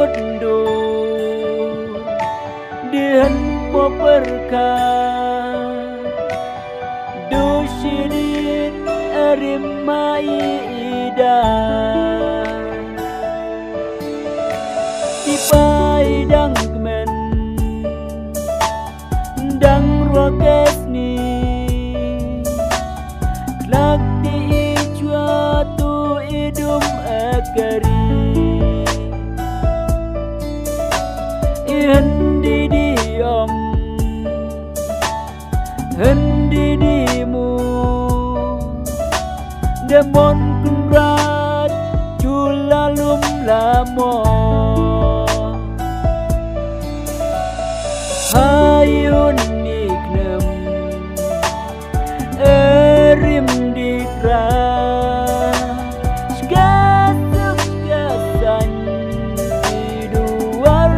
mundur dihen poperkan doshirin erimai ida tipai dang kemen dang roges ni klak di ijwa tu idum akari hendi diam hendi dimu demon kunrat julalum lamo hayun niknem erim dikra segasuk segasan hiduar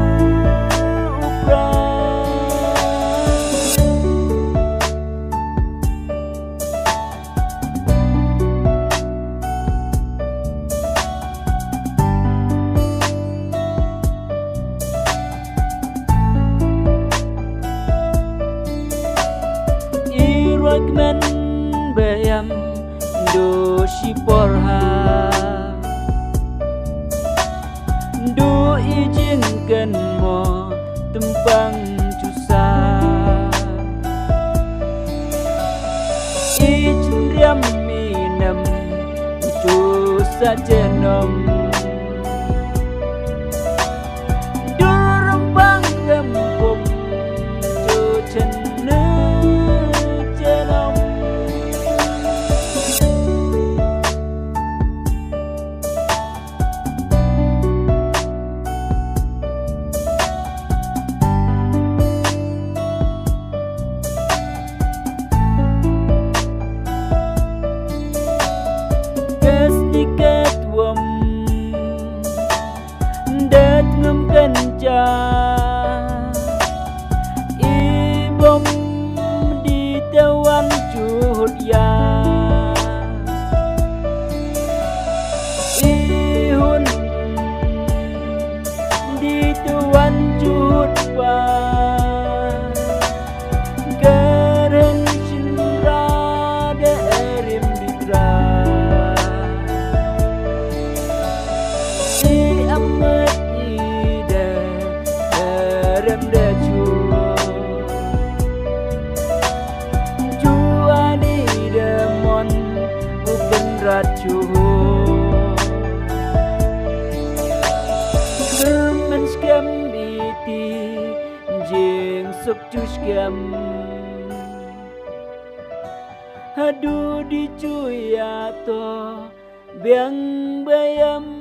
Ragman bayam do siporha do ijinkan mo tembang cusa ijriam minam cusa jenom durempang gempum cucen dat ngem kenca ibom di tawan cuhut ya ihun di tawan cuhut pa keren cinra derim ditra amat ida rem da juani demon bukan racu germen skam biti jeng sok skam hadu dicuya to biang bayam